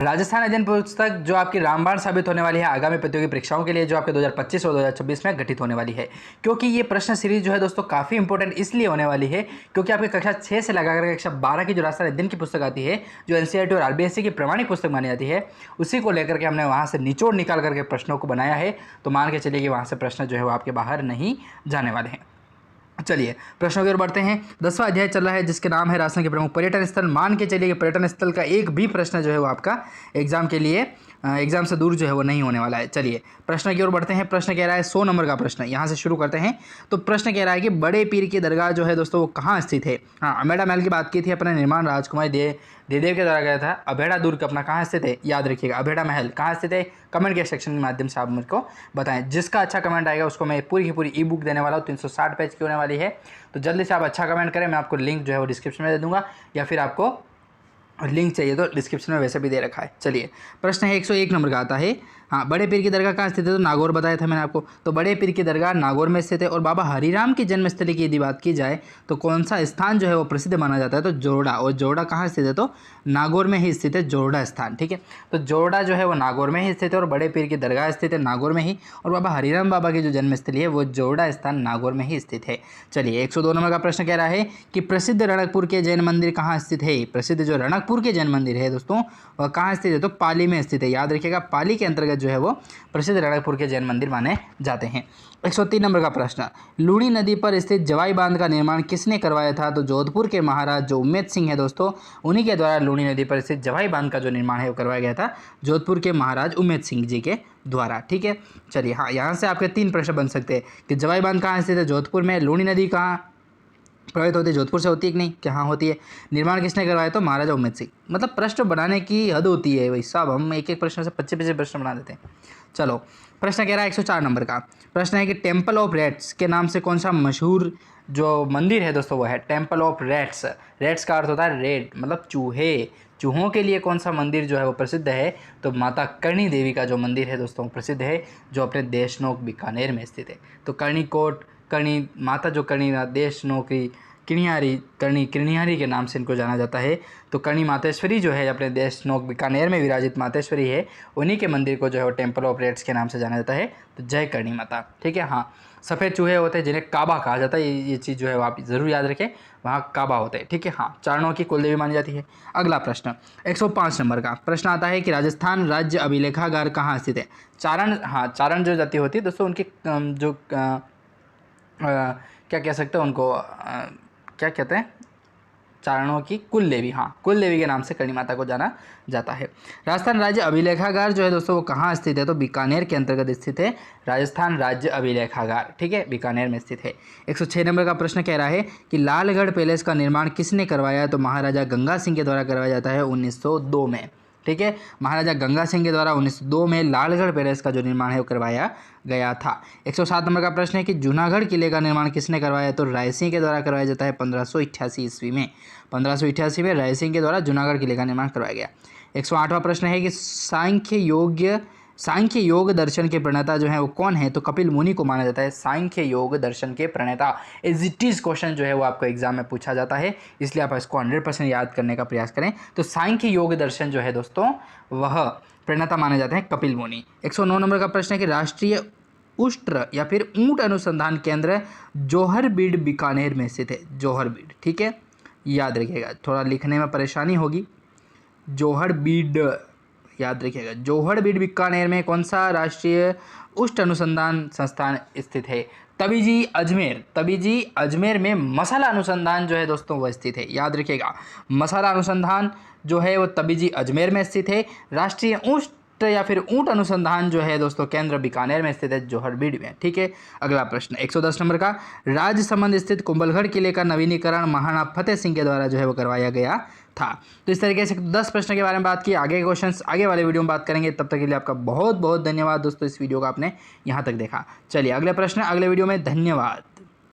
राजस्थान अध्ययन पुस्तक जो आपकी रामबाण साबित होने वाली है आगामी प्रतियोगी परीक्षाओं के लिए, जो आपके 2025 और 2026 में गठित होने वाली है। क्योंकि ये प्रश्न सीरीज जो है दोस्तों काफ़ी इंपॉर्टेंट इसलिए होने वाली है क्योंकि आपकी कक्षा 6 से लगाकर कक्षा 12 की जो राजस्थान अध्ययन की पुस्तक आती है, जो एनसीईआरटी और आरबीएसई की प्रमाणिक पुस्तक मानी जाती है, उसी को लेकर के हमने वहाँ से निचोड़ निकाल करके प्रश्नों को बनाया है। तो मान के चलिए कि वहाँ से प्रश्न जो है वो आपके बाहर नहीं जाने वाले हैं। चलिए प्रश्नों की ओर बढ़ते हैं। 10वां अध्याय चल रहा है जिसके नाम है राजस्थान के प्रमुख पर्यटन स्थल। मान के चलिए कि पर्यटन स्थल का एक भी प्रश्न जो है वो आपका एग्जाम के लिए एग्जाम से दूर जो है वो नहीं होने वाला है। चलिए प्रश्न की ओर बढ़ते हैं। प्रश्न कह रहा है 100 नंबर का प्रश्न, यहाँ से शुरू करते हैं। तो प्रश्न कह रहा है कि बड़े पीर की दरगाह जो है दोस्तों वो कहाँ स्थित है। हाँ, अमेड़ा महल की बात की थी अपने, निर्माण राजकुमारी देदेव के द्वारा गया था। अभेड़ा दुर्ग अपना कहाँ स्थित है, याद रखिएगा। अभेड़ा महल कहाँ स्थित है, कमेंट के सेक्शन के माध्यम से आप मुझको बताएं। जिसका अच्छा कमेंट आएगा उसको मैं पूरी की पूरी ई बुक देने वाला हूँ, 360 पेज की होने वाली है। तो जल्दी से आप अच्छा कमेंट करें, मैं आपको लिंक जो है वो डिस्क्रिप्शन में दे दूंगा, या फिर आपको लिंक चाहिए तो डिस्क्रिप्शन में वैसे भी दे रखा है। चलिए प्रश्न है 101 नंबर का आता है। हाँ, बड़े पीर की दरगाह कहाँ स्थित है, तो नागौर बताया था मैंने आपको। तो बड़े पीर की दरगाह नागौर में स्थित है। और बाबा हरिराम की जन्मस्थली की यदि बात की जाए तो कौन सा स्थान जो है वो प्रसिद्ध माना जाता है, तो जोरडा। और जोरडा कहाँ स्थित है, तो नागौर में ही स्थित है जोरडा स्थान। ठीक है, तो जोरडा जो है वो नागौर में ही स्थित है और बड़े पीर की दरगाह स्थित है नागौर में ही। और बाबा हरिराम बाबा की जो जन्मस्थली है वो जोरडा स्थान नागौर में ही स्थित है। चलिए 102 नंबर का प्रश्न कह रहा है कि प्रसिद्ध रणकपुर के जैन मंदिर कहाँ स्थित है। प्रसिद्ध जो रणकपुर के जैन मंदिर है दोस्तों वह कहाँ स्थित है, तो पाली में स्थित है। याद रखिएगा, पाली के अंतर्गत जो है वो प्रसिद्ध रणकपुर के जैन मंदिर माने जाते हैं। 103 नंबर का प्रश्न, लूणी नदी पर स्थित जवाई बांध का निर्माण किसने करवाया था, तो जोधपुर के महाराज जो उम्मेद सिंह है दोस्तों, उन्हीं के द्वारा लूणी नदी पर स्थित जवाई बांध का जो निर्माण है वो करवाया गया था जोधपुर के महाराज उम्मेद सिंह जी के द्वारा। ठीक है, चलिए हाँ, यहाँ से आपके 3 प्रश्न बन सकते हैं कि जवाई बांध कहाँ स्थित है, जोधपुर में। लूणी नदी कहाँ प्रभावित होती है, जोधपुर से होती है कि नहीं, कहाँ होती है। निर्माण किसने करवाया, तो महाराजा उम्मेद सिंह। मतलब प्रश्न बनाने की हद होती है भाई साहब, हम एक एक प्रश्न से 25-25 प्रश्न बना देते हैं। चलो प्रश्न कह रहा है 104 नंबर का प्रश्न है कि टेम्पल ऑफ रेट्स के नाम से कौन सा मशहूर जो मंदिर है दोस्तों वो है टेम्पल ऑफ रेट्स। रेट्स का अर्थ होता है रेड, मतलब चूहे। चूहों के लिए कौन सा मंदिर जो है वो प्रसिद्ध है, तो माता करणी देवी का जो मंदिर है दोस्तों प्रसिद्ध है, जो अपने देशनोक बीकानेर में स्थित है। तो करणी कोट, करणी माता जो करणी देश नौकरी करणी किरनिहारी के नाम से इनको जाना जाता है। तो करणी मातेश्वरी जो है अपने देश नोक बीकानेर में विराजित मातेश्वरी है, उन्हीं के मंदिर को जो है वो टेम्पल ऑफ रेट्स के नाम से जाना जाता है। तो जय करणी माता। ठीक है, हाँ, सफ़ेद चूहे होते हैं जिन्हें काबा कहा जाता है, ये चीज़ जो है वो आप ज़रूर याद रखें, वहाँ काबा होते हैं। ठीक है, हाँ, चारणों की कुलदेवी मानी जाती है। अगला प्रश्न 105 नंबर का प्रश्न आता है कि राजस्थान राज्य अभिलेखागार कहाँ स्थित है। चारण, हाँ, चारण जो जाति होती है दोस्तों उनकी जो क्या कह सकते हैं उनको, क्या कहते हैं, चारणों की कुल देवी, हाँ, कुल देवी के नाम से करणी माता को जाना जाता है। राजस्थान राज्य अभिलेखागार जो है दोस्तों वो कहाँ स्थित है, तो बीकानेर के अंतर्गत स्थित है राजस्थान राज्य अभिलेखागार। ठीक है, बीकानेर में स्थित है। 106 नंबर का प्रश्न कह रहा है कि लालगढ़ पैलेस का निर्माण किसने करवाया, तो महाराजा गंगा सिंह के द्वारा करवाया जाता है 1902 में। ठीक है, महाराजा गंगा सिंह के द्वारा 1902 में लालगढ़ पैलेस का जो निर्माण है वो करवाया गया था। 107 नंबर का प्रश्न है कि जूनागढ़ किले का निर्माण किसने करवाया, तो राय सिंह के द्वारा करवाया जाता है 1588 ईस्वी में। 1588 में राय सिंह के द्वारा जूनागढ़ किले का निर्माण करवाया गया। 108वां प्रश्न है कि सांख्य योग दर्शन के प्रणेता जो है वो कौन है, तो कपिल मुनि को माना जाता है सांख्य योग दर्शन के प्रणेता। एज इट इज क्वेश्चन जो है वो आपको एग्जाम में पूछा जाता है, इसलिए आप इसको 100% याद करने का प्रयास करें। तो सांख्य योग दर्शन जो है दोस्तों वह प्रणेता माने जाते हैं कपिल मुनि। 109 नंबर का प्रश्न है कि राष्ट्रीय उष्ट्र या फिर ऊंट अनुसंधान केंद्र जोहरबीड बीकानेर में स्थित है। जोहरबीड, ठीक है, याद रखिएगा, थोड़ा लिखने में परेशानी होगी। जोहरबीड याद रखिएगा, जोहरबीड बीकानेर में कौन सा राष्ट्रीय उष्ट अनुसंधान संस्थान स्थित है, तबीजी अजमेर में मसाला अनुसंधान जो है दोस्तों वह स्थित है। याद रखिएगा, मसाला अनुसंधान जो है वो तबीजी अजमेर में स्थित है। राष्ट्रीय उष्ट या फिर ऊंट अनुसंधान जो है दोस्तों केंद्र बीकानेर में स्थित है, जोहरबीड में। ठीक है, अगला प्रश्न 110 नंबर का राजसमंद स्थित कुंभलगढ़ किले का नवीनीकरण महाराणा फतेह सिंह के द्वारा जो है वो करवाया गया था। तो इस तरीके से 10 प्रश्न के बारे में बात की। आगे के क्वेश्चंस आगे वाले वीडियो में बात करेंगे। तब तक के लिए आपका बहुत बहुत धन्यवाद दोस्तों, इस वीडियो को आपने यहाँ तक देखा। चलिए अगले प्रश्न अगले वीडियो में। धन्यवाद।